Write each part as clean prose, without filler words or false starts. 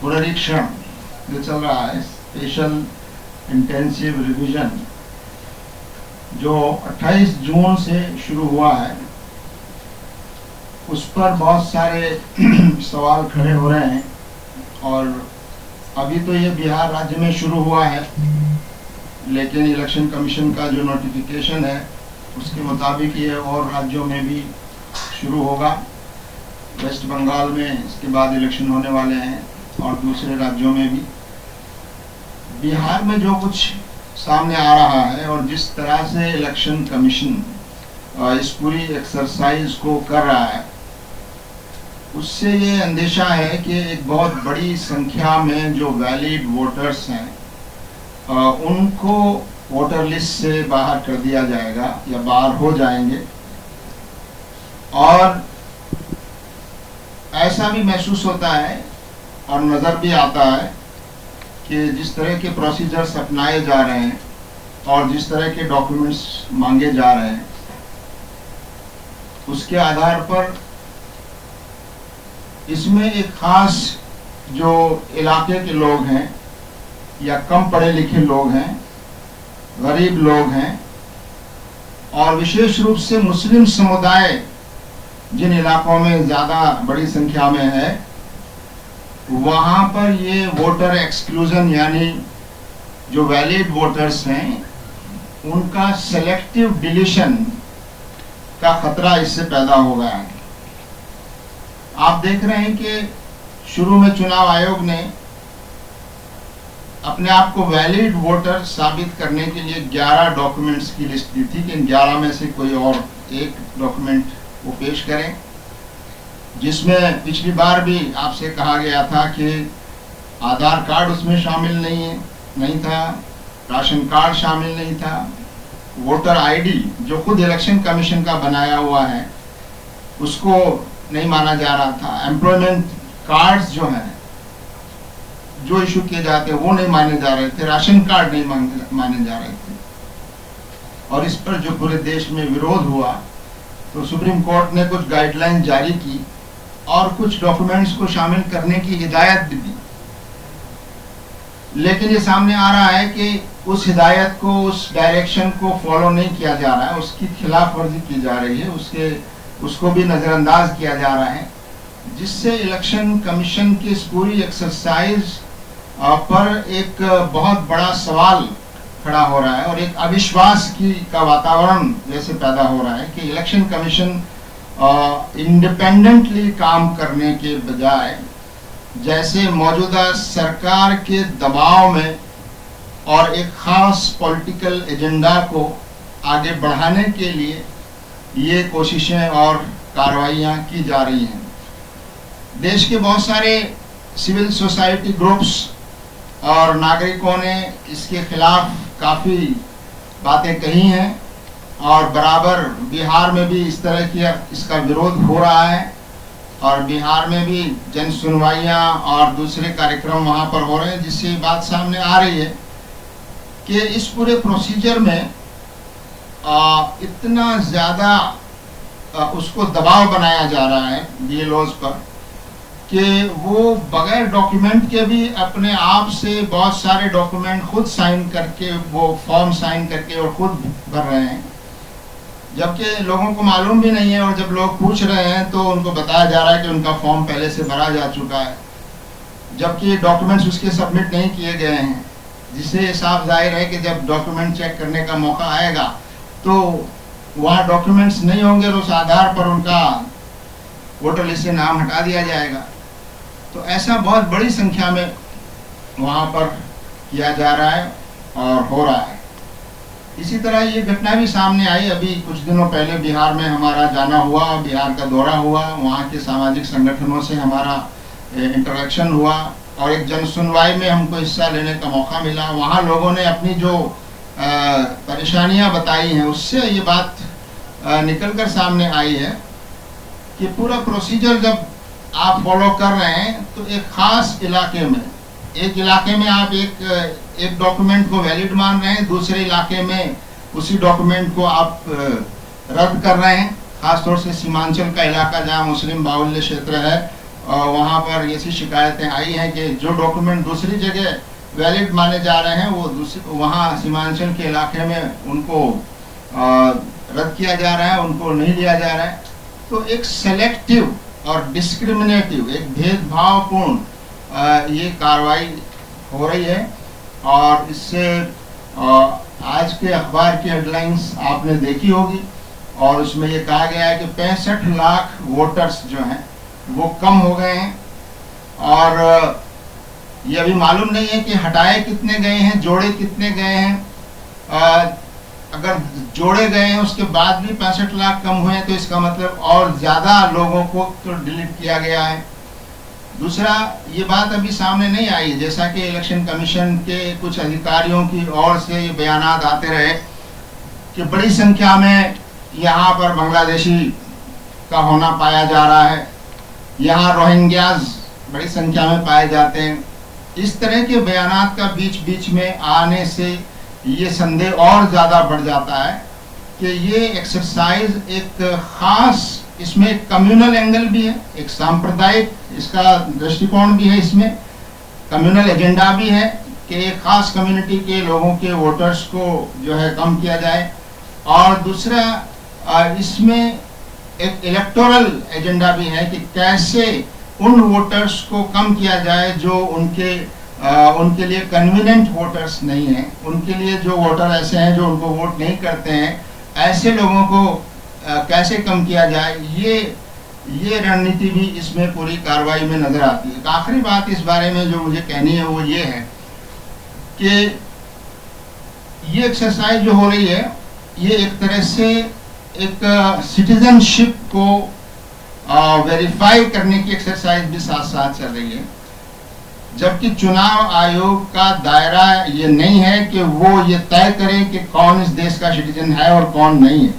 पुनरीक्षण जो चल रहा है, स्पेशल इंटेंसिव रिवीजन, जो 28 जून से शुरू हुआ है, उस पर बहुत सारे सवाल खड़े हो रहे हैं। और अभी तो ये बिहार राज्य में शुरू हुआ है, लेकिन इलेक्शन कमीशन का जो नोटिफिकेशन है उसके मुताबिक ये और राज्यों में भी शुरू होगा। वेस्ट बंगाल में इसके बाद इलेक्शन होने वाले हैं और दूसरे राज्यों में भी। बिहार में जो कुछ सामने आ रहा है और जिस तरह से इलेक्शन कमीशन इस पूरी एक्सरसाइज को कर रहा है, उससे ये अंदेशा है कि एक बहुत बड़ी संख्या में जो वैलिड वोटर्स हैं उनको वोटर लिस्ट से बाहर कर दिया जाएगा या बाहर हो जाएंगे। और ऐसा भी महसूस होता है और नज़र भी आता है कि जिस तरह के प्रोसीजर्स अपनाए जा रहे हैं और जिस तरह के डॉक्यूमेंट्स मांगे जा रहे हैं, उसके आधार पर इसमें एक खास जो इलाके के लोग हैं या कम पढ़े लिखे लोग हैं, गरीब लोग हैं, और विशेष रूप से मुस्लिम समुदाय जिन इलाकों में ज़्यादा बड़ी संख्या में है, वहाँ पर ये वोटर एक्सक्लूजन यानी जो वैलिड वोटर्स हैं उनका सेलेक्टिव डिलीशन का खतरा इससे पैदा हो गया है। आप देख रहे हैं कि शुरू में चुनाव आयोग ने अपने आप को वैलिड वोटर साबित करने के लिए 11 डॉक्यूमेंट्स की लिस्ट दी थी कि इन 11 में से कोई और एक डॉक्यूमेंट वो पेश करें, जिसमें पिछली बार भी आपसे कहा गया था कि आधार कार्ड उसमें शामिल नहीं था, राशन कार्ड शामिल नहीं था, वोटर आईडी जो खुद इलेक्शन कमीशन का बनाया हुआ है उसको नहीं माना जा रहा था, एम्प्लॉयमेंट कार्ड्स जो हैं जो इशू किए जाते हैं वो नहीं माने जा रहे थे, राशन कार्ड नहीं माने जा रहे थे। और इस पर जो पूरे देश में विरोध हुआ तो सुप्रीम कोर्ट ने कुछ गाइडलाइन जारी की और कुछ डॉक्यूमेंट्स को शामिल करने की हिदायत भी दी। लेकिन ये सामने आ रहा है कि उस हिदायत को, उस डायरेक्शन को फॉलो नहीं किया जा रहा है, उसकी खिलाफ वर्जी की जा रही है, उसको भी नज़रअंदाज किया जा रहा है, जिससे इलेक्शन कमीशन की इस पूरी एक्सरसाइज पर एक बहुत बड़ा सवाल खड़ा हो रहा है और एक अविश्वास का वातावरण जैसे पैदा हो रहा है कि इलेक्शन कमीशन इंडिपेंडेंटली काम करने के बजाय जैसे मौजूदा सरकार के दबाव में और एक खास पॉलिटिकल एजेंडा को आगे बढ़ाने के लिए ये कोशिशें और कार्रवाइयाँ की जा रही हैं। देश के बहुत सारे सिविल सोसाइटी ग्रुप्स और नागरिकों ने इसके खिलाफ काफ़ी बातें कही हैं और बराबर बिहार में भी इस तरह की इसका विरोध हो रहा है और बिहार में भी जन सुनवाइयाँ और दूसरे कार्यक्रम वहाँ पर हो रहे हैं, जिससे बात सामने आ रही है कि इस पूरे प्रोसीजर में इतना ज़्यादा उसको दबाव बनाया जा रहा है BLOs पर कि वो बगैर डॉक्यूमेंट के भी अपने आप से बहुत सारे डॉक्यूमेंट खुद साइन करके, वो फॉर्म साइन करके और खुद भर रहे हैं, जबकि लोगों को मालूम भी नहीं है। और जब लोग पूछ रहे हैं तो उनको बताया जा रहा है कि उनका फॉर्म पहले से भरा जा चुका है, जबकि डॉक्यूमेंट्स उसके सबमिट नहीं किए गए हैं, जिससे साफ जाहिर है कि जब डॉक्यूमेंट चेक करने का मौका आएगा तो वहाँ डॉक्यूमेंट्स नहीं होंगे और उस आधार पर उनका वोटर लिस्ट से नाम हटा दिया जाएगा। तो ऐसा बहुत बड़ी संख्या में वहाँ पर किया जा रहा है और हो रहा है। इसी तरह ये घटना भी सामने आई, अभी कुछ दिनों पहले बिहार में हमारा जाना हुआ, बिहार का दौरा हुआ, वहाँ के सामाजिक संगठनों से हमारा इंटरेक्शन हुआ और एक जन सुनवाई में हमको हिस्सा लेने का मौका मिला। वहाँ लोगों ने अपनी जो परेशानियाँ बताई हैं उससे ये बात निकल कर सामने आई है कि पूरा प्रोसीजर जब आप फॉलो कर रहे हैं तो एक ख़ास इलाके में आप एक डॉक्यूमेंट को वैलिड मान रहे हैं, दूसरे इलाके में उसी डॉक्यूमेंट को आप रद्द कर रहे हैं। ख़ासतौर से सीमांचल का इलाका जहाँ मुस्लिम बाहुल्य क्षेत्र है वहाँ पर ऐसी शिकायतें आई हैं कि जो डॉक्यूमेंट दूसरी जगह वैलिड माने जा रहे हैं वो वहाँ सीमांचल के इलाके में उनको रद्द किया जा रहा है, उनको नहीं लिया जा रहा है। तो एक सेलेक्टिव और डिस्क्रिमिनेटिव, एक भेदभावपूर्ण ये कार्रवाई हो रही है। और इससे आज के अखबार की हेडलाइंस आपने देखी होगी और उसमें ये कहा गया है कि 65 लाख वोटर्स जो हैं वो कम हो गए हैं। और ये अभी मालूम नहीं है कि हटाए कितने गए हैं, जोड़े कितने गए हैं। अगर जोड़े गए हैं उसके बाद भी 65 लाख कम हुए हैं तो इसका मतलब और ज़्यादा लोगों को तो डिलीट किया गया है। दूसरा, ये बात अभी सामने नहीं आई, जैसा कि इलेक्शन कमीशन के कुछ अधिकारियों की ओर से ये बयानात आते रहे कि बड़ी संख्या में यहाँ पर बांग्लादेशी का होना पाया जा रहा है, यहाँ रोहिंग्याज बड़ी संख्या में पाए जाते हैं। इस तरह के बयानात का बीच बीच में आने से ये संदेह और ज़्यादा बढ़ जाता है कि ये एक्सरसाइज एक ख़ास, इसमें एक कम्युनल एंगल भी है, एक सांप्रदायिक इसका दृष्टिकोण भी है, इसमें कम्युनल एजेंडा भी है कि एक ख़ास कम्युनिटी के लोगों के वोटर्स को जो है कम किया जाए। और दूसरा, इसमें एक इलेक्टोरल एजेंडा भी है कि कैसे उन वोटर्स को कम किया जाए जो उनके लिए कन्वीनियंट वोटर्स नहीं हैं, उनके लिए जो वोटर ऐसे हैं जो उनको वोट नहीं करते हैं, ऐसे लोगों को कैसे कम किया जाए। ये रणनीति भी इसमें पूरी कार्रवाई में नजर आती है। आखिरी बात इस बारे में जो मुझे कहनी है वो ये है कि ये एक्सरसाइज जो हो रही है ये एक तरह से एक सिटीजनशिप को वेरीफाई करने की एक्सरसाइज भी साथ साथ चल रही है, जबकि चुनाव आयोग का दायरा ये नहीं है कि वो ये तय करे कि कौन इस देश का सिटीजन है और कौन नहीं है।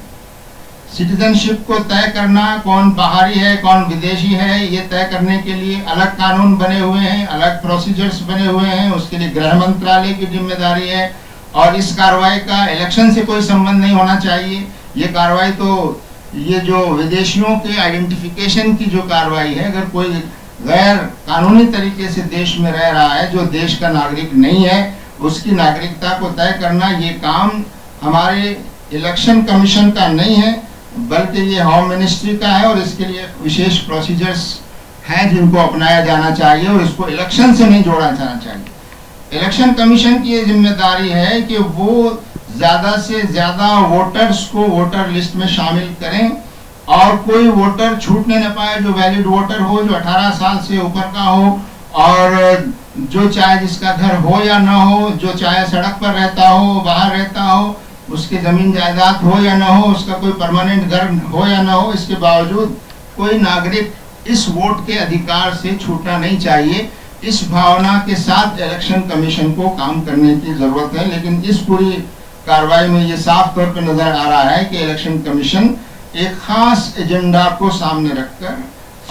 सिटीजनशिप को तय करना, कौन बाहरी है कौन विदेशी है, ये तय करने के लिए अलग कानून बने हुए हैं, अलग प्रोसीजर्स बने हुए हैं, उसके लिए गृह मंत्रालय की जिम्मेदारी है। और इस कार्रवाई का इलेक्शन से कोई संबंध नहीं होना चाहिए। ये कार्रवाई तो ये जो विदेशियों के आइडेंटिफिकेशन की जो कार्रवाई है, अगर कोई गैर कानूनी तरीके से देश में रह रहा है जो देश का नागरिक नहीं है, उसकी नागरिकता को तय करना ये काम हमारे इलेक्शन कमीशन का नहीं है, बल्कि ये होम मिनिस्ट्री का है। और इसके लिए विशेष प्रोसीजर्स हैं जिनको अपनाया जाना चाहिए और इसको इलेक्शन से नहीं जोड़ा जाना चाहिए। इलेक्शन कमीशन की ये जिम्मेदारी है कि वो ज़्यादा से ज़्यादा वोटर्स को वोटर लिस्ट में शामिल करें और कोई वोटर छूटने न पाए, जो वैलिड वोटर हो, जो 18 साल से ऊपर का हो और जो चाहे जिसका घर हो या ना हो, जो चाहे सड़क पर रहता हो, बाहर रहता हो, उसके ज़मीन जायदाद हो या ना हो, उसका कोई परमानेंट घर हो या ना हो, इसके बावजूद कोई नागरिक इस वोट के अधिकार से छूटना नहीं चाहिए। इस भावना के साथ इलेक्शन कमीशन को काम करने की ज़रूरत है। लेकिन इस पूरी कार्रवाई में ये साफ तौर पर नज़र आ रहा है कि इलेक्शन कमीशन एक ख़ास एजेंडा को सामने रखकर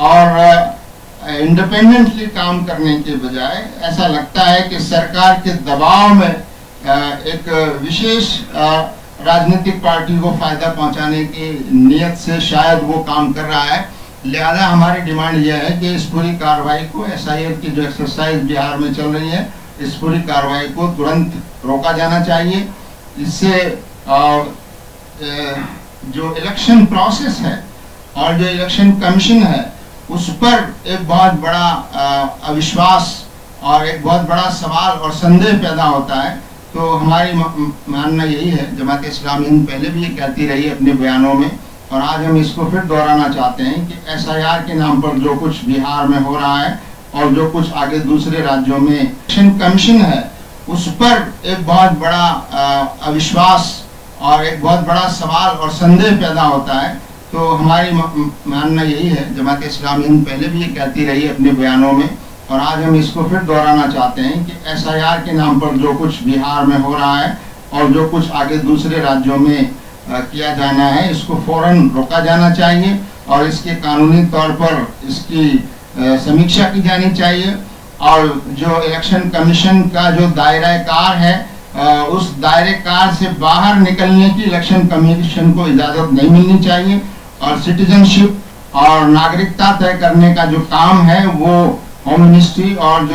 और इंडिपेंडेंटली काम करने के बजाय ऐसा लगता है कि सरकार के दबाव में एक विशेष राजनीतिक पार्टी को फ़ायदा पहुंचाने की नीयत से शायद वो काम कर रहा है। लिहाजा हमारी डिमांड यह है कि इस पूरी कार्रवाई को, SIR की जो एक्सरसाइज बिहार में चल रही है, इस पूरी कार्रवाई को तुरंत रोका जाना चाहिए। इससे जो इलेक्शन प्रोसेस है और जो इलेक्शन कमीशन है उस पर एक बहुत बड़ा अविश्वास और एक बहुत बड़ा सवाल और संदेह पैदा होता है। तो हमारी मानना यही है, जमात इस्लामी हिंद पहले भी ये कहती रही है अपने बयानों में और आज हम इसको फिर दोहराना चाहते हैं कि SIR के नाम पर जो कुछ बिहार में हो रहा है और जो कुछ आगे दूसरे राज्यों में इलेक्शन कमीशन है उस पर एक बहुत बड़ा अविश्वास और एक बहुत बड़ा सवाल और संदेह पैदा होता है। तो हमारी मानना यही है, जमात इस्लामी हिंद पहले भी ये कहती रही है अपने बयानों में और आज हम इसको फिर दोहराना चाहते हैं कि SIR के नाम पर जो कुछ बिहार में हो रहा है और जो कुछ आगे दूसरे राज्यों में किया जाना है, इसको फौरन रोका जाना चाहिए और इसके कानूनी तौर पर इसकी समीक्षा की जानी चाहिए। और जो इलेक्शन कमीशन का जो दायरा कार है, उस दायरे कार से बाहर निकलने की इलेक्शन कमीशन को इजाज़त नहीं मिलनी चाहिए और सिटीजनशिप और नागरिकता तय करने का जो काम है वो होम मिनिस्ट्री और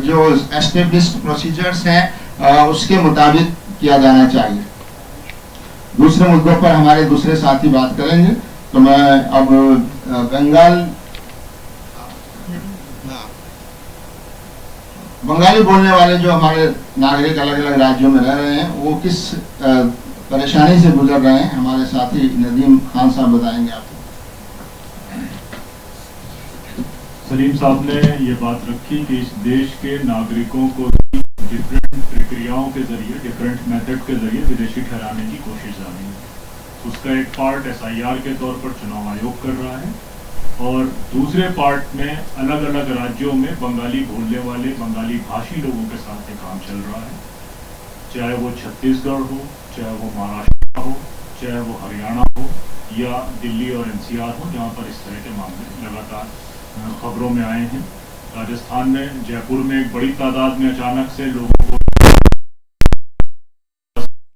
जो एस्टेब्लिश्ड प्रोसीजर्स हैं उसके मुताबिक किया जाना चाहिए। दूसरे मुद्दों पर हमारे दूसरे साथी बात करेंगे, तो मैं अब बंगाली बोलने वाले जो हमारे नागरिक अलग अलग राज्यों में रह रहे हैं वो किस परेशानी से गुजर रहे हैं, हमारे साथी नदीम खान साहब बताएंगे आपको। सलीम साहब ने ये बात रखी कि इस देश के नागरिकों को डिफरेंट प्रक्रियाओं के जरिए, डिफरेंट मेथड के जरिए विदेशी ठहराने की कोशिश जारी है। उसका एक पार्ट SIR के तौर पर चुनाव आयोग कर रहा है और दूसरे पार्ट में अलग अलग राज्यों में बंगाली बोलने वाले बंगाली भाषी लोगों के साथ ये काम चल रहा है, चाहे वो छत्तीसगढ़ हो, चाहे वो महाराष्ट्र हो, चाहे वो हरियाणा हो या दिल्ली और NCR हो, जहाँ पर इस तरह के मामले लगातार खबरों में आए हैं। राजस्थान में जयपुर में एक बड़ी तादाद में अचानक से लोगों को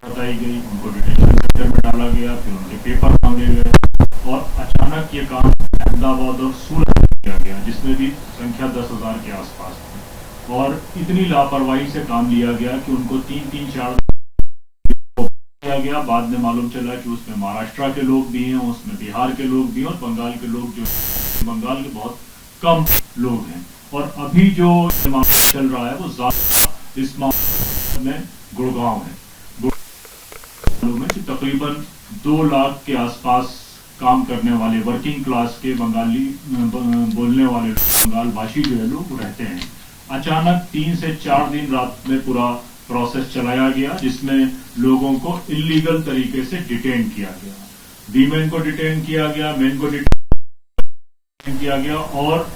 बताई गई, उनको डिटेंशन सेंटर में डाला गया, फिर उनके पेपर मांगे गए और अचानक ये काम अहमदाबाद और सूरत में किया गया, जिसमें भी संख्या 10,000 के आसपास थी और इतनी लापरवाही से काम लिया गया कि उनको 3-4 किया गया। बाद में मालूम चला कि उसमें महाराष्ट्र के लोग भी हैं, उसमें बिहार के लोग भी हैं और बंगाल के लोग जो बंगाल के बहुत कम लोग हैं। और अभी जो मामला चल रहा है वो ज्यादा इस मामले में गुड़गांव है, में तकरीबन 2 लाख के आसपास काम करने वाले वर्किंग क्लास के बंगाली बोलने वाले बंगाल भाषी जो है लोग रहते हैं। अचानक 3 से 4 दिन रात में पूरा प्रोसेस चलाया गया, जिसमें लोगों को इलीगल तरीके से डिटेन किया गया। वीमेन को डिटेन किया गया, मेन को डिटेन किया गया और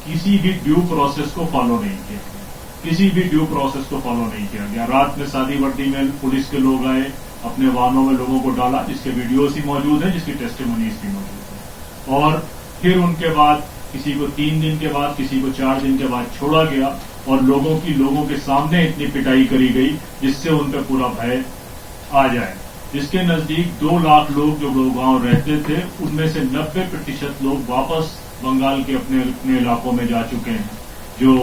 किसी भी ड्यू प्रोसेस को फॉलो नहीं किया गया, किसी भी ड्यू प्रोसेस को फॉलो नहीं किया गया। रात में शादी वर्दी में पुलिस के लोग आए, अपने वाहनों में लोगों को डाला, जिसके वीडियोस ही मौजूद है, जिसकी टेस्टिमोनीज भी मौजूद है। और फिर उनके बाद किसी को 3 दिन के बाद, किसी को 4 दिन के बाद छोड़ा गया और लोगों के सामने इतनी पिटाई करी गई जिससे उन पर पूरा भय आ जाए। जिसके नजदीक 2 लाख लोग जो गुड़गांव रहते थे, उनमें से 90% लोग वापस बंगाल के अपने इलाकों में जा चुके हैं। जो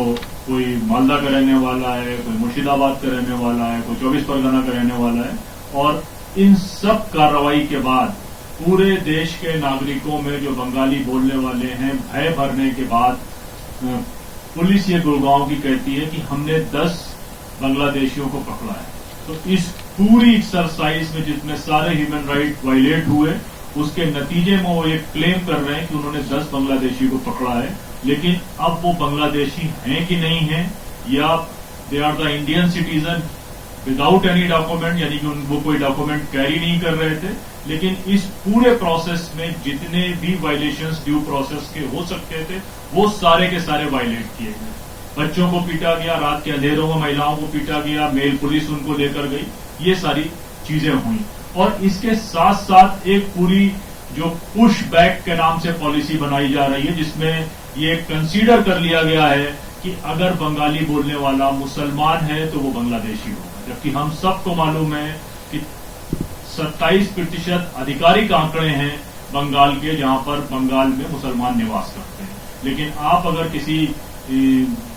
कोई मालदा का रहने वाला है, कोई मुर्शिदाबाद का रहने वाला है, कोई 24 परगना का रहने वाला है। और इन सब कार्रवाई के बाद पूरे देश के नागरिकों में जो बंगाली बोलने वाले हैं, भय भरने के बाद पुलिस ये गुड़गांव की कहती है कि हमने 10 बांग्लादेशियों को पकड़ा है। तो इस पूरी एक्सरसाइज में जितने सारे ह्यूमन राइट वायलेट हुए, उसके नतीजे में वो ये क्लेम कर रहे हैं कि उन्होंने 10 बांग्लादेशी को पकड़ा है। लेकिन अब वो बांग्लादेशी हैं कि नहीं है, या they are the Indian citizen without any document, यानी कि वो कोई डॉक्यूमेंट कैरी नहीं कर रहे थे। लेकिन इस पूरे प्रोसेस में जितने भी वायलेशंस ड्यू प्रोसेस के हो सकते थे, वो सारे के सारे वायलेट किए गए। बच्चों को पीटा गया, रात के अंधेरों में महिलाओं को पीटा गया, मेल पुलिस उनको लेकर गई, ये सारी चीजें हुई। और इसके साथ साथ एक पूरी जो पुश बैक के नाम से पॉलिसी बनाई जा रही है, जिसमें ये कंसीडर कर लिया गया है कि अगर बंगाली बोलने वाला मुसलमान है तो वो बांग्लादेशी होगा। जबकि हम सबको मालूम है कि 27% आधिकारिक आंकड़े हैं बंगाल के, जहां पर बंगाल में मुसलमान निवास करते हैं। लेकिन आप अगर किसी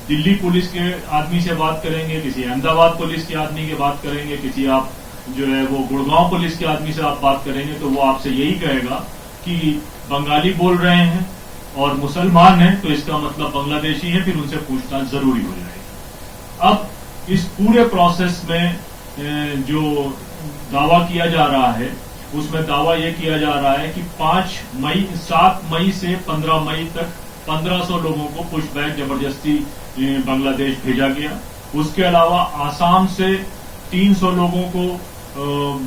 दिल्ली पुलिस के आदमी से बात करेंगे, किसी अहमदाबाद पुलिस के आदमी की बात करेंगे, किसी आप जो है वो गुड़गांव पुलिस के आदमी से आप बात करेंगे, तो वो आपसे यही कहेगा कि बंगाली बोल रहे हैं और मुसलमान हैं तो इसका मतलब बांग्लादेशी है, फिर उनसे पूछताछ जरूरी हो जाएगी। अब इस पूरे प्रोसेस में जो दावा किया जा रहा है, उसमें दावा यह किया जा रहा है कि 7 मई से 15 मई तक 1500 लोगों को पुशबैक जबरदस्ती बांग्लादेश भेजा गया। उसके अलावा आसाम से 300 लोगों को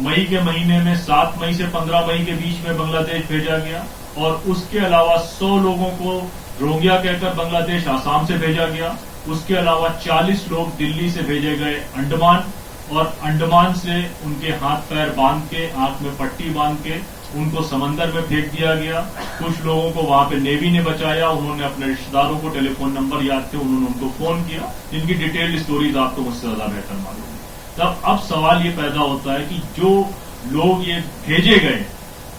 मई के महीने में 7 मई से 15 मई के बीच में बांग्लादेश भेजा गया। और उसके अलावा 100 लोगों को रोहिंग्या कहकर बांग्लादेश आसाम से भेजा गया। उसके अलावा 40 लोग दिल्ली से भेजे गए अंडमान, और अंडमान से उनके हाथ पैर बांध के, आंख में पट्टी बांध के उनको समंदर में फेंक दिया गया। कुछ लोगों को वहां पे नेवी ने बचाया, उन्होंने अपने रिश्तेदारों को टेलीफोन नंबर याद थे, उन्होंने उनको फोन किया, जिनकी डिटेल स्टोरीज आपको मुझसे ज्यादा बेहतर मालूम है। तब अब सवाल ये पैदा होता है कि जो लोग ये भेजे गए,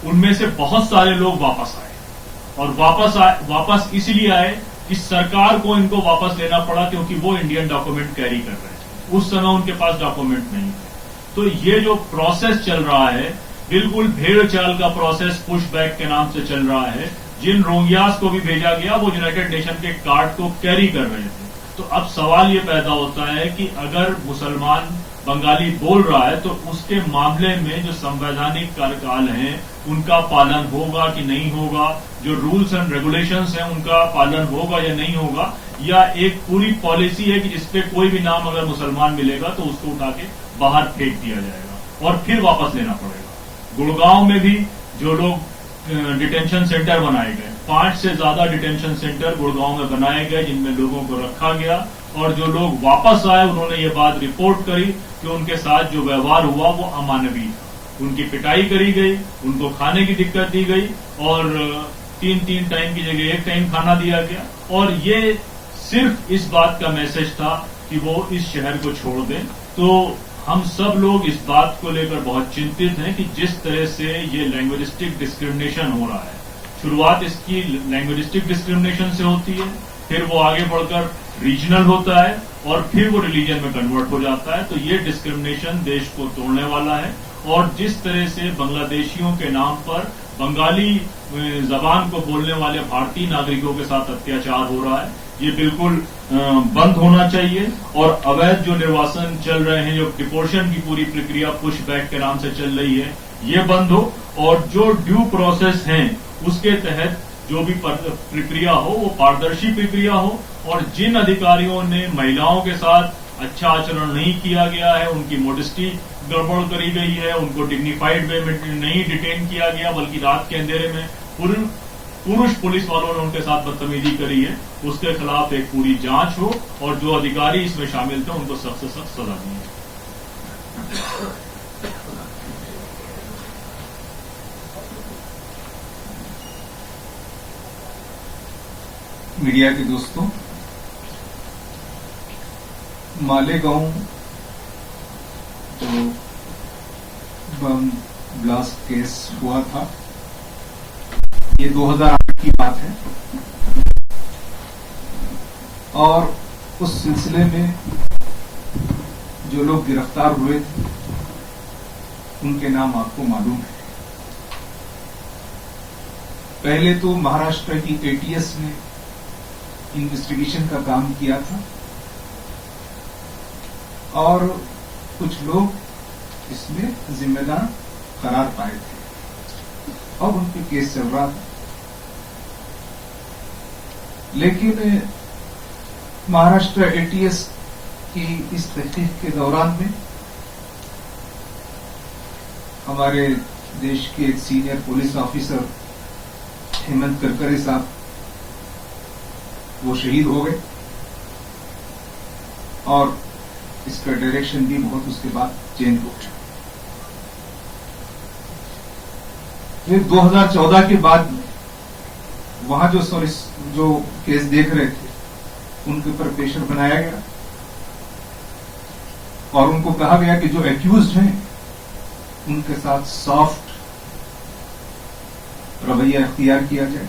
उनमें से बहुत सारे लोग वापस आए और वापस इसलिए आए कि सरकार को इनको वापस लेना पड़ा क्योंकि वो इंडियन डॉक्यूमेंट कैरी कर रहे थे। उस समय उनके पास डॉक्यूमेंट नहीं थे। तो ये जो प्रोसेस चल रहा है बिल्कुल भेड़ चाल का प्रोसेस पुश बैक के नाम से चल रहा है। जिन रोहिंग्यास को भी भेजा गया वो यूनाइटेड नेशन के कार्ड को कैरी कर रहे थे। तो अब सवाल ये पैदा होता है कि अगर मुसलमान बंगाली बोल रहा है तो उसके मामले में जो संवैधानिक कार्यकाल हैं उनका पालन होगा कि नहीं होगा, जो रूल्स एंड रेगुलेशंस हैं उनका पालन होगा या नहीं होगा, या एक पूरी पॉलिसी है कि जिसपे कोई भी नाम अगर मुसलमान मिलेगा तो उसको उठा के बाहर फेंक दिया जाएगा और फिर वापस लेना पड़ेगा। गुड़गांव में भी जो लोग डिटेंशन सेंटर बनाए गए, 5 से ज्यादा डिटेंशन सेंटर गुड़गांव में बनाए गए जिनमें लोगों को रखा गया, और जो लोग वापस आए उन्होंने ये बात रिपोर्ट करी कि उनके साथ जो व्यवहार हुआ वो अमानवीय था। उनकी पिटाई करी गई, उनको खाने की दिक्कत दी गई और 3 टाइम की जगह 1 टाइम खाना दिया गया। और ये सिर्फ इस बात का मैसेज था कि वो इस शहर को छोड़ दें। तो हम सब लोग इस बात को लेकर बहुत चिंतित हैं कि जिस तरह से ये लैंग्वेजिस्टिक डिस्क्रिमिनेशन हो रहा है, शुरुआत इसकी लैंग्वेजिस्टिक डिस्क्रिमिनेशन से होती है, फिर वो आगे बढ़कर रीजनल होता है और फिर वो रिलीजन में कन्वर्ट हो जाता है। तो ये डिस्क्रिमिनेशन देश को तोड़ने वाला है। और जिस तरह से बांग्लादेशियों के नाम पर बंगाली जबान को बोलने वाले भारतीय नागरिकों के साथ अत्याचार हो रहा है, ये बिल्कुल बंद होना चाहिए। और अवैध जो निर्वासन चल रहे हैं, जो डिपोर्शन की पूरी प्रक्रिया पुश बैक के नाम से चल रही है, ये बंद हो। और जो ड्यू प्रोसेस है उसके तहत जो भी प्रक्रिया हो वो पारदर्शी प्रक्रिया हो। और जिन अधिकारियों ने महिलाओं के साथ अच्छा आचरण नहीं किया गया है, उनकी मोडेस्टी गड़बड़ करी गई है, उनको डिग्निफाइड वे में नहीं डिटेन किया गया बल्कि रात के अंधेरे में पुरुष पुलिस वालों ने उनके साथ बदतमीजी करी है, उसके खिलाफ एक पूरी जांच हो और जो अधिकारी इसमें शामिल थे उनको सख्त से सख्त सजा दी है। मीडिया के दोस्तों, मालेगांव जो बम ब्लास्ट केस हुआ था, ये 2008 की बात है। और उस सिलसिले में जो लोग गिरफ्तार हुए थे उनके नाम आपको मालूम है। पहले तो महाराष्ट्र की एटीएस ने इन्वेस्टिगेशन का काम किया था और कुछ लोग इसमें जिम्मेदार करार पाए थे और उनके केस चल रहा था। लेकिन महाराष्ट्र एटीएस की इस तहकीक के दौरान में हमारे देश के एक senior police officer Hemant Karkare साहब वो शहीद हो गए और इसका डायरेक्शन भी बहुत उसके बाद चेंज हो गया। फिर 2014 के बाद वहां जो केस देख रहे थे उनके ऊपर प्रेशर बनाया गया और उनको कहा गया कि जो एक्यूज्ड हैं उनके साथ सॉफ्ट रवैया इख्तियार किया जाए।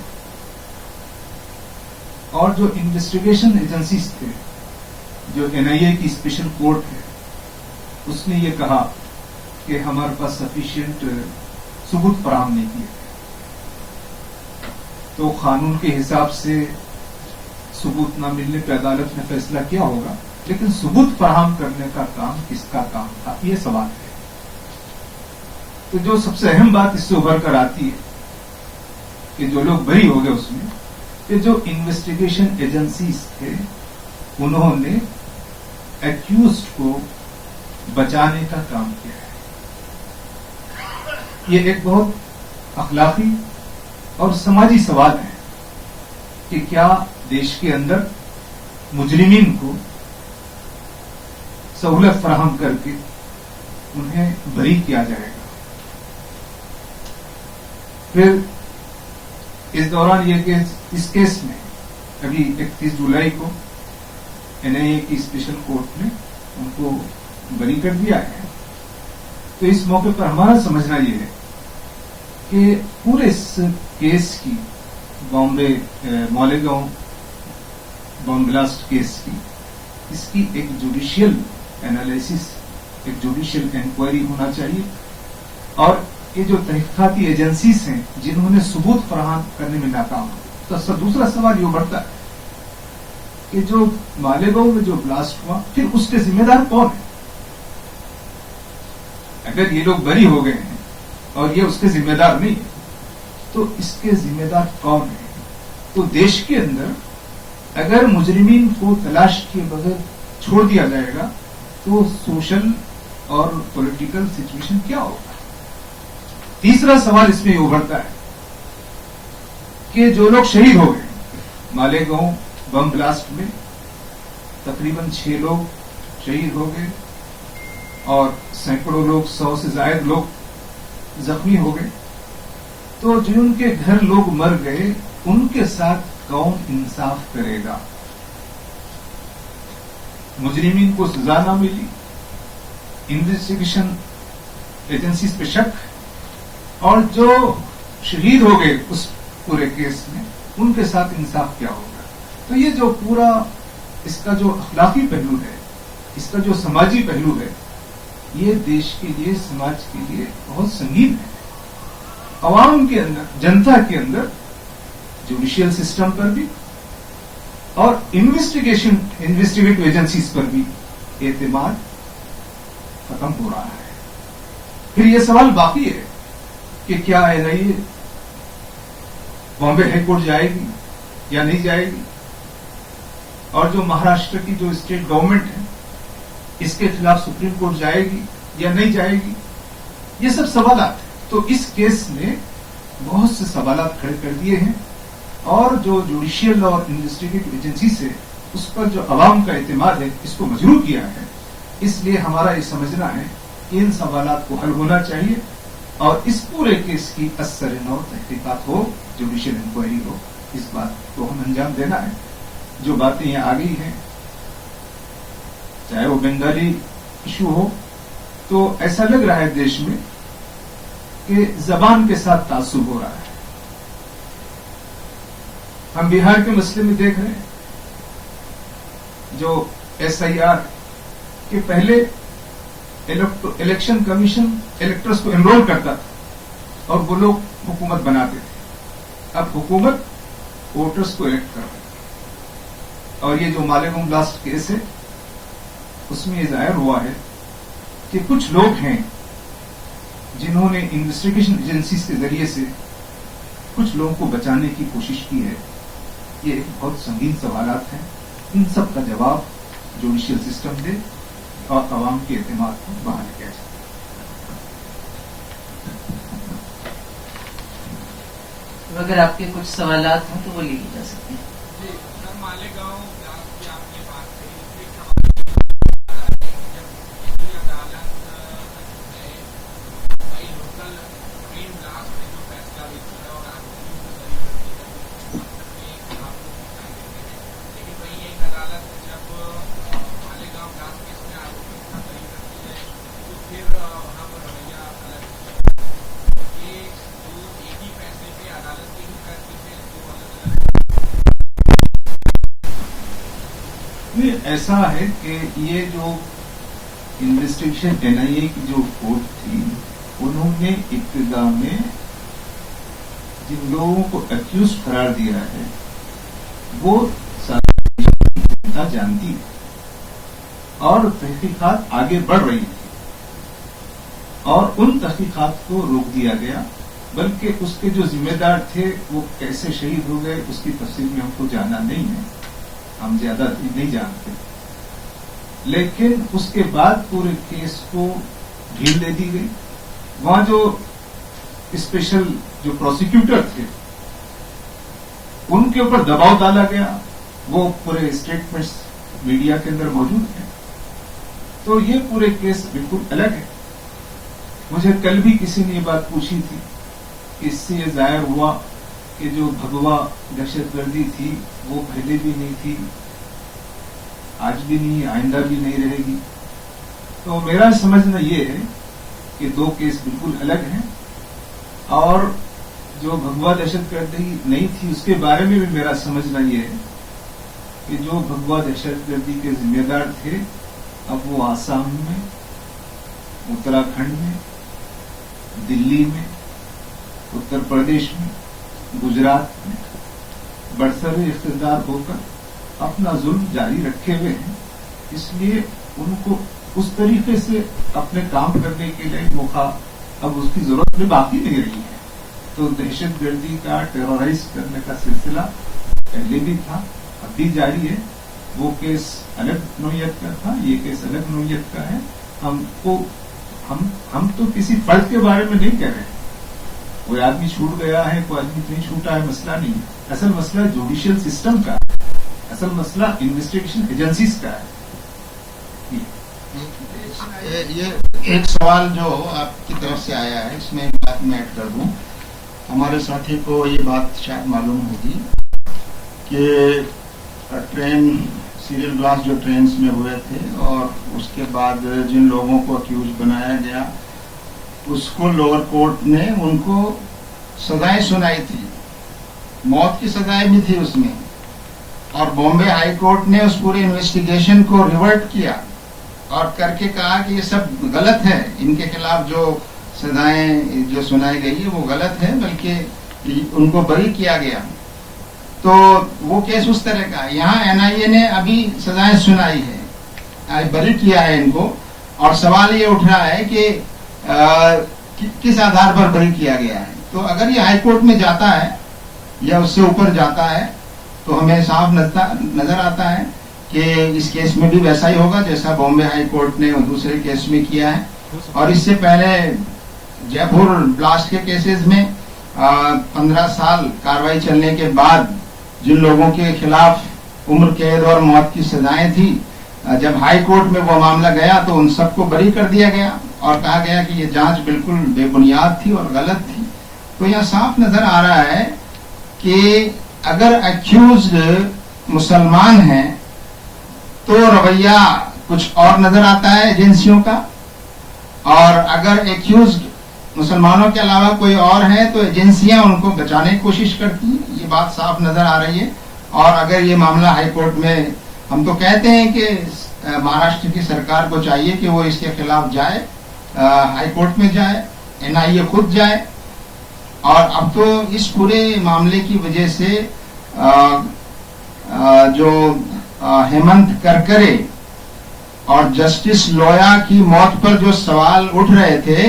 और जो इन्वेस्टिगेशन एजेंसीज थे, जो एनआईए की स्पेशल कोर्ट है, उसने ये कहा कि हमारे पास सफिशिएंट सबूत फराहम नहीं किए। तो कानून के हिसाब से सबूत न मिलने पर अदालत ने फैसला किया होगा, लेकिन सबूत फराहम करने का काम किसका काम था, ये सवाल है। तो जो सबसे अहम बात इससे उभर कर आती है कि जो लोग बरी हो गए उसमें, कि जो इन्वेस्टिगेशन एजेंसीज थे उन्होंने एक्यूज्ड को बचाने का काम किया है। ये एक बहुत अखलाकी और समाजी सवाल है कि क्या देश के अंदर मुजरिमीन को सहूलत फराहम करके उन्हें बरी किया जाएगा। फिर इस दौरान इस केस में अभी 31 जुलाई को एनआईए की स्पेशल कोर्ट ने उनको बरी कर दिया है। तो इस मौके पर हमारा समझना यह है कि पूरे इस केस की Bombay Malegaon bomb blast case की, इसकी एक जुडिशियल एनालिसिस, एक जुडिशियल इंक्वायरी होना चाहिए। और ये जो तहकीकाती एजेंसीज हैं जिन्होंने सबूत फराहम करने में नाकाम हो, तो दूसरा सवाल ये बढ़ता है कि जो मालेगांव में जो ब्लास्ट हुआ, फिर उसके जिम्मेदार कौन है? अगर ये लोग बरी हो गए हैं और ये उसके जिम्मेदार नहीं है, तो इसके जिम्मेदार कौन है? तो देश के अंदर अगर मुजरिमीन को तलाश किए बगैर छोड़ दिया जाएगा तो सोशल और पॉलिटिकल सिचुएशन क्या होगा? तीसरा सवाल इसमें उभरता है कि जो लोग शहीद हो गए मालेगांव बम ब्लास्ट में, तकरीबन 6 लोग शहीद हो गए और सैकड़ों लोग, 100 से ज्यादा लोग जख्मी हो गए, तो जिनके घर लोग मर गए उनके साथ कौन इंसाफ करेगा? मुजरिमीन को सजा ना मिली, इन्वेस्टिगेशन एजेंसीज पे शक, और जो शहीद हो गए उस पूरे केस में उनके साथ इंसाफ क्या होगा? तो ये जो पूरा इसका जो अखलाकी पहलू है, इसका जो समाजी पहलू है, ये देश के लिए, समाज के लिए बहुत संगीन है। अवाम के अंदर, जनता के अंदर जुडिशियल सिस्टम पर भी और इन्वेस्टिगेटिव एजेंसीज पर भी एतमाद खत्म हो रहा है। फिर ये सवाल बाकी है कि क्या एनआईए बॉम्बे हाईकोर्ट जाएगी या नहीं जाएगी, और जो महाराष्ट्र की जो स्टेट गवर्नमेंट है इसके खिलाफ सुप्रीम कोर्ट जाएगी या नहीं जाएगी, ये सब सवाल हैं। तो इस केस ने बहुत से सवाल खड़े कर दिए हैं, और जो जुडिशियल और इन्वेस्टिगेटिव एजेंसी से उस पर जो अवाम का एतमाद है इसको मजरूर किया है। इसलिए हमारा ये समझना है कि इन सवालात को हल होना चाहिए और इस पूरे केस की असर-ए-नौ तहकीकात हो, जुडिशियल इंक्वायरी हो, इस बात को हम अंजाम देना है। जो बातें यहाँ आ गई हैं, चाहे वो बंगाली इशू हो, तो ऐसा लग रहा है देश में कि जबान के साथ तासुब हो रहा है। हम बिहार के मसले में देख रहे हैं, जो SIR के पहले इलेक्शन कमीशन इलेक्टर्स को एनरोल करता था और वो लोग हुकूमत बनाते थे। अब हुकूमत वोटर्स को इलेक्ट कर रही है। और ये जो मालेगांव ब्लास्ट केस है उसमें यह जाहिर हुआ है कि कुछ लोग हैं जिन्होंने इन्वेस्टिगेशन एजेंसीज के जरिए से कुछ लोगों को बचाने की कोशिश की है। ये एक बहुत संगीन सवालात हैं। इन सब का जवाब जुडिशियल सिस्टम दे और आवाम के एतमाद को बहाल किया जाए। अगर आपके कुछ सवालात हैं तो वो लिए जा सकते हैं। जी सर, मालेगांव ब्लास्ट की आपने बात करी, जब अदालत ने भाई लोकल ट्रेन ब्लास्ट में जो फैसला भी किया और लेकिन वही एक अदालत जब मालेगांव ब्लास्ट केस में आरोपी गिरफ्तारी करती है तो फिर वहां पर रवैया अलग। ये जो एक ही फैसले पे अदालत के ही फैसले पे दो अलग अलग। ऐसा है कि ये जो इन्वेस्टिगेशन NIA की जो कोर्ट थी, उन्होंने इब्तिदा में जिन लोगों को एक्यूज करार दिया है वो सारी जनता जानती है और तहकीकात आगे बढ़ रही थी और उन तहकीकात को रोक दिया गया, बल्कि उसके जो जिम्मेदार थे वो कैसे शहीद हो गए उसकी तफसील में हमको जानना नहीं है, हम ज्यादा नहीं जानते। लेकिन उसके बाद पूरे केस को ढील दे दी गई। वहां जो स्पेशल जो प्रोसिक्यूटर थे उनके ऊपर दबाव डाला गया, वो पूरे स्टेटमेंट्स मीडिया के अंदर मौजूद हैं। तो ये पूरे केस बिल्कुल अलग है। मुझे कल भी किसी ने ये बात पूछी थी, इससे ये जाहिर हुआ कि जो भगवा दहशतगर्दी थी वो पहले भी नहीं थी, आज भी नहीं, आइंदा भी नहीं रहेगी। तो मेरा समझना ये है कि दो केस बिल्कुल अलग हैं और जो भगवा दहशतगर्दी नहीं थी उसके बारे में भी मेरा समझना ये है कि जो भगवा दहशतगर्दी के जिम्मेदार थे अब वो आसाम में, उत्तराखंड में, दिल्ली में, उत्तर प्रदेश में, गुजरात में बरसर इख्तिदार होकर अपना जुल्म जारी रखे हुए हैं। इसलिए उनको उस तरीके से अपने काम करने के लिए मौका अब उसकी जरूरत में बाकी नहीं रही है। तो दहशतगर्दी का, टेरराइज करने का सिलसिला पहले भी था, अब भी जारी है। वो केस अलग नौयत का था, ये केस अलग नौयत का है। हम तो किसी फर्द के बारे में नहीं कह रहे हैं। कोई आदमी छूट गया है, कोई आदमी नहीं छूटा है, मसला नहीं है। असल मसला जुडिशियल सिस्टम का है, असल मसला इन्वेस्टिगेशन एजेंसीज का है। ये एक सवाल जो आपकी तरफ से आया है, इसमें एक बात मैं ऐड कर दूं। हमारे साथी को ये बात शायद मालूम होगी कि ट्रेन सीरियल ब्लास्ट जो ट्रेन में हुए थे और उसके बाद जिन लोगों को अक्यूज बनाया गया उसको लोअर कोर्ट ने उनको सजाएं सुनाई थी, मौत की सजाएं भी थी उसमें, और बॉम्बे हाई कोर्ट ने उस पूरे इन्वेस्टिगेशन को रिवर्ट किया और करके कहा कि ये सब गलत है, इनके खिलाफ जो सजाएं जो सुनाई गई है वो गलत है, बल्कि उनको बरी किया गया। तो वो केस उस तरह का है। यहाँ एनआईए ने अभी सजाएं सुनाई है, बरी किया है इनको, और सवाल ये उठ रहा है कि किस आधार पर बरी किया गया है। तो अगर ये हाईकोर्ट में जाता है या उससे ऊपर जाता है तो हमें साफ नजर आता है कि इस केस में भी वैसा ही होगा जैसा बॉम्बे हाई कोर्ट ने दूसरे केस में किया है। और इससे पहले जयपुर ब्लास्ट के केसेस में 15 साल कार्रवाई चलने के बाद जिन लोगों के खिलाफ उम्र कैद और मौत की सजाएं थी, जब हाई कोर्ट में वो मामला गया तो उन सबको बरी कर दिया गया और कहा गया कि ये जांच बिल्कुल बेबुनियाद थी और गलत थी। तो यह साफ नजर आ रहा है कि अगर अक्यूज्ड मुसलमान हैं तो रवैया कुछ और नजर आता है एजेंसियों का, और अगर एक्यूज्ड मुसलमानों के अलावा कोई और है तो एजेंसियां उनको बचाने की कोशिश करती हैं। ये बात साफ नजर आ रही है। और अगर ये मामला हाई कोर्ट में, हम तो कहते हैं कि महाराष्ट्र की सरकार को चाहिए कि वो इसके खिलाफ जाए, हाई कोर्ट में जाए, एनआईए खुद जाए। और अब तो इस पूरे मामले की वजह से जो हेमंत करकरे और जस्टिस लोया की मौत पर जो सवाल उठ रहे थे,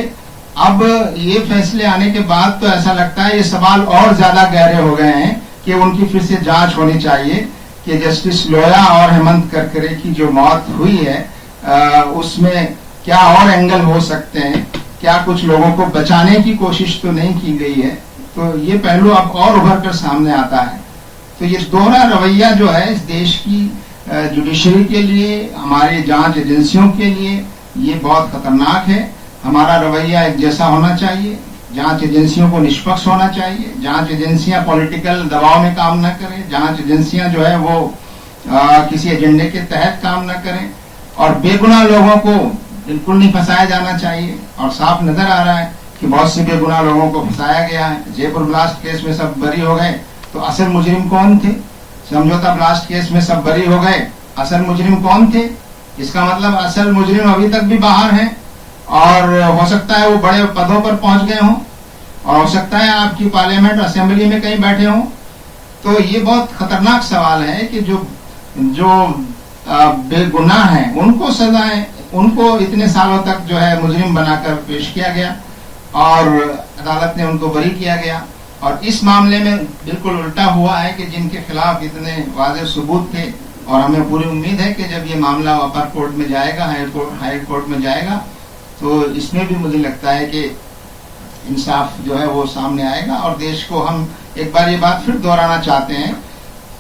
अब ये फैसले आने के बाद तो ऐसा लगता है ये सवाल और ज्यादा गहरे हो गए हैं कि उनकी फिर से जांच होनी चाहिए कि जस्टिस लोया और हेमंत करकरे की जो मौत हुई है उसमें क्या और एंगल हो सकते हैं, क्या कुछ लोगों को बचाने की कोशिश तो नहीं की गई है। तो ये पहलू अब और उभर कर सामने आता है। तो ये दोहरा रवैया जो है इस देश की जुडिशरी के लिए, हमारी जांच एजेंसियों के लिए ये बहुत खतरनाक है। हमारा रवैया एक जैसा होना चाहिए, जांच एजेंसियों को निष्पक्ष होना चाहिए, जांच एजेंसियां पॉलिटिकल दबाव में काम न करें, जांच एजेंसियां जो है वो किसी एजेंडे के तहत काम न करें, और बेगुनाह लोगों को बिल्कुल नहीं फंसाया जाना चाहिए। और साफ नजर आ रहा है कि बहुत से बेगुनाह लोगों को फंसाया गया है। जयपुर ब्लास्ट केस में सब बरी हो गए, तो असल मुजरिम कौन थे? समझौता ब्लास्ट केस में सब बरी हो गए, असल मुजरिम कौन थे? इसका मतलब असल मुजरिम अभी तक भी बाहर हैं, और हो सकता है वो बड़े पदों पर पहुंच गए हों, और हो सकता है आपकी पार्लियामेंट असेंबली में कहीं बैठे हों। तो ये बहुत खतरनाक सवाल है कि जो बेगुनाह हैं उनको सजाएं, उनको इतने सालों तक जो है मुजरिम बनाकर पेश किया गया और अदालत ने उनको बरी किया गया। और इस मामले में बिल्कुल उल्टा हुआ है कि जिनके खिलाफ इतने वाज़ेह सबूत थे, और हमें पूरी उम्मीद है कि जब ये मामला अपर कोर्ट में जाएगा, हाई कोर्ट में जाएगा, तो इसमें भी मुझे लगता है कि इंसाफ जो है वो सामने आएगा। और देश को हम एक बार ये बात फिर दोहराना चाहते हैं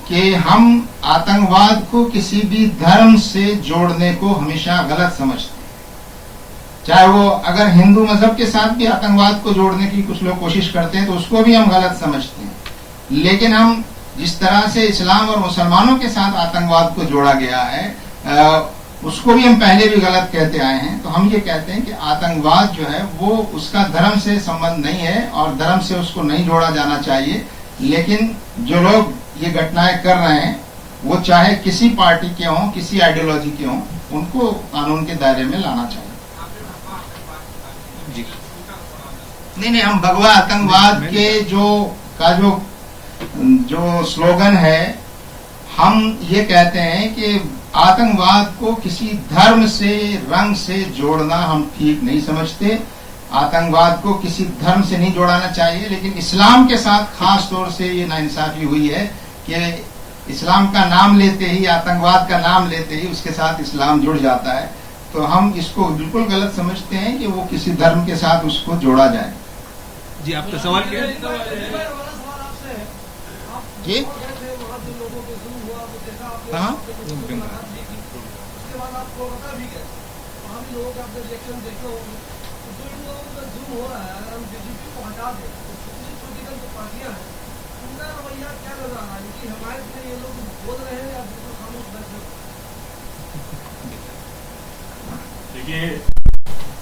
कि हम आतंकवाद को किसी भी धर्म से जोड़ने को हमेशा गलत समझते हैं। चाहे वो अगर हिंदू मजहब के साथ भी आतंकवाद को जोड़ने की कुछ लोग कोशिश करते हैं तो उसको भी हम गलत समझते हैं। लेकिन हम जिस तरह से इस्लाम और मुसलमानों के साथ आतंकवाद को जोड़ा गया है, उसको भी हम पहले भी गलत कहते आए हैं। तो हम ये कहते हैं कि आतंकवाद जो है वो उसका धर्म से संबंध नहीं है और धर्म से उसको नहीं जोड़ा जाना चाहिए। लेकिन जो लोग ये घटनाएं कर रहे हैं वो चाहे किसी पार्टी के हों, किसी आइडियोलॉजी के हों, उनको कानून के दायरे में लाना चाहिए। जी नहीं, हम भगवा आतंकवाद के जो स्लोगन है, हम ये कहते हैं कि आतंकवाद को किसी धर्म से, रंग से जोड़ना हम ठीक नहीं समझते। आतंकवाद को किसी धर्म से नहीं जोड़ाना चाहिए, लेकिन इस्लाम के साथ खास तौर से ये नाइंसाफी हुई है कि इस्लाम का नाम लेते ही, आतंकवाद का नाम लेते ही उसके साथ इस्लाम जुड़ जाता है। तो हम इसको बिल्कुल गलत समझते हैं कि वो किसी धर्म के साथ उसको जोड़ा जाए। जी आपका सवाल क्या है? जी हाँ, देखिए,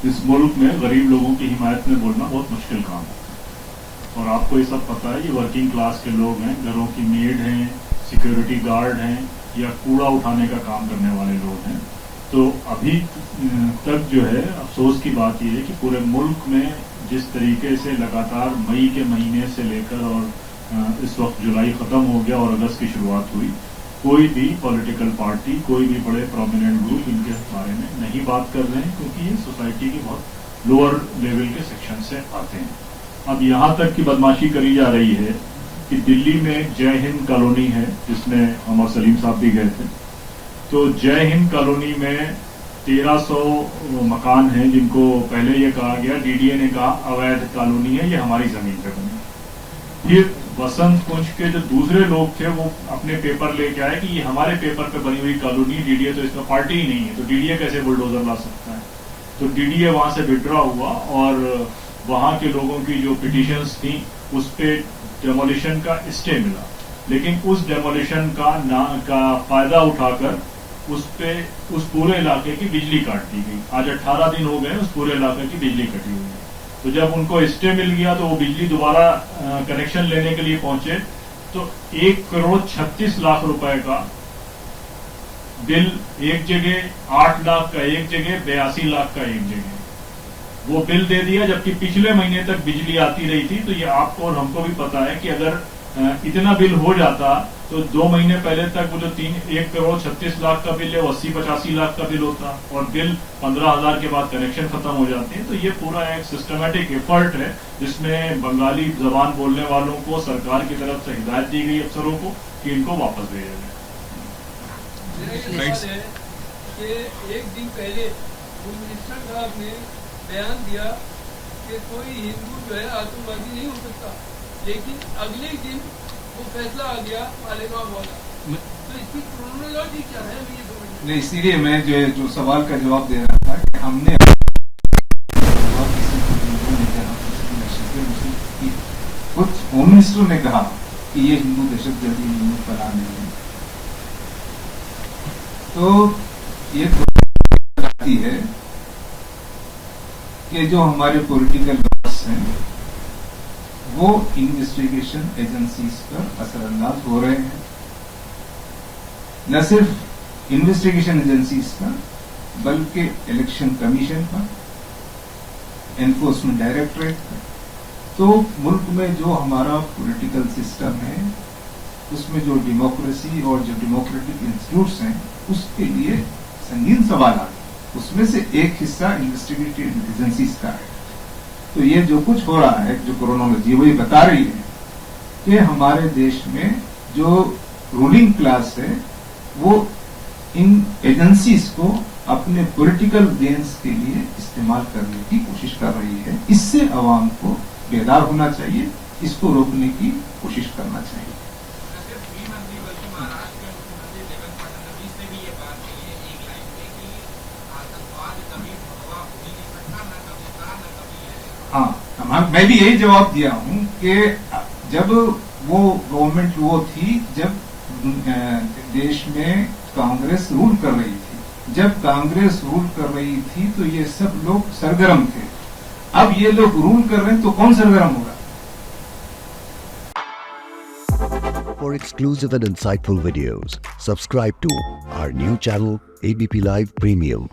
इस मुल्क में गरीब लोगों की हिमायत में बोलना बहुत मुश्किल काम है और आपको ये सब पता है। ये वर्किंग क्लास के लोग हैं, घरों की मेड हैं, सिक्योरिटी गार्ड हैं या कूड़ा उठाने का काम करने वाले लोग हैं। तो अभी तक जो है अफसोस की बात यह है कि पूरे मुल्क में जिस तरीके से लगातार मई के महीने से लेकर और इस वक्त जुलाई खत्म हो गया और अगस्त की शुरुआत हुई, कोई भी पॉलिटिकल पार्टी, कोई भी बड़े प्रोमिनेंट ग्रुप इनके बारे में नहीं बात कर रहे हैं क्योंकि ये सोसाइटी के बहुत लोअर लेवल के सेक्शन से आते हैं। अब यहाँ तक की बदमाशी करी जा रही है कि दिल्ली में जय हिंद कॉलोनी है जिसमें हम और सलीम साहब भी गए थे। तो जय हिंद कॉलोनी में 1300 मकान हैं जिनको पहले ये कहा गया, डीडीए ने कहा अवैध कॉलोनी है, ये हमारी जमीन पे बनी। फिर बसंत कुंज के जो दूसरे लोग थे वो अपने पेपर लेके आए कि ये हमारे पेपर पे बनी हुई कॉलोनी, डीडीए तो इसमें पार्टी ही नहीं है, तो डीडीए कैसे बुलडोजर ला सकता है। तो डीडीए वहां से विड्रॉ हुआ और वहां के लोगों की जो पिटीशंस थी उस पे डेमोलिशन का स्टे मिला, लेकिन उस डेमोलिशन का फायदा उठाकर उस पूरे इलाके की बिजली काट दी गई। आज 18 दिन हो गए उस पूरे इलाके की बिजली कटी हुई है। तो जब उनको स्टे मिल गया तो वो बिजली दोबारा कनेक्शन लेने के लिए पहुंचे तो 1,36,00,000 रुपए का बिल एक जगह, 8 लाख का एक जगह, 82 लाख का एक जगह वो बिल दे दिया, जबकि पिछले महीने तक बिजली आती रही थी। तो ये आपको और हमको भी पता है कि अगर इतना बिल हो जाता तो 2 महीने पहले तक वो जो 1,36,00,000 का बिल है वो 80-85 लाख का बिल होता और बिल 15,000 के बाद कनेक्शन खत्म हो जाते हैं। तो ये पूरा एक सिस्टमेटिक एफर्ट है जिसमें बंगाली जबान बोलने वालों को सरकार की तरफ से हिदायत दी गई अफसरों को कि इनको वापस भेजा जाए। एक दिन पहले होम मिनिस्टर साहब ने बयान दिया कि कोई हिंदू जो है आतंकवादी नहीं हो सकता, लेकिन अगले दिन वो फैसला आ गया मालेगांव वाला। तो इसकी क्रोनोलॉजी क्या है? नहीं, इसीलिए मैं जो सवाल का जवाब दे रहा था कि हमने कुछ होम मिनिस्टर ने कहा कि ये हिंदू दहशतगर्दी नहीं फैलाने हैं, तो ये आती है कि जो हमारे पॉलिटिकल बॉस हैं वो इन्वेस्टिगेशन एजेंसीज पर असरअंदाज हो रहे हैं। न सिर्फ इन्वेस्टिगेशन एजेंसीज पर बल्कि इलेक्शन कमीशन पर, एनफोर्समेंट डायरेक्टरेट पर। तो मुल्क में जो हमारा पॉलिटिकल सिस्टम है उसमें जो डेमोक्रेसी और जो डेमोक्रेटिक इंस्टीट्यूट्स हैं उसके लिए संगीन सवाल आते हैं। उसमें से एक हिस्सा इन्वेस्टिगेटिव एजेंसीज का है। तो ये जो कुछ हो रहा है, जो क्रोनोलॉजी वही बता रही है कि हमारे देश में जो रूलिंग क्लास है वो इन एजेंसीज को अपने पॉलिटिकल गेन्स के लिए इस्तेमाल करने की कोशिश कर रही है। इससे अवाम को बेदार होना चाहिए, इसको रोकने की कोशिश करना चाहिए। हाँ, मैं भी यही जवाब दिया हूं कि जब वो गवर्नमेंट वो थी, जब देश में कांग्रेस रूल कर रही थी, जब कांग्रेस रूल कर रही थी तो ये सब लोग सरगर्म थे। अब ये लोग रूल कर रहे हैं तो कौन सरगर्म होगा? For exclusive and insightful videos, subscribe to our new channel ABP Live Premium.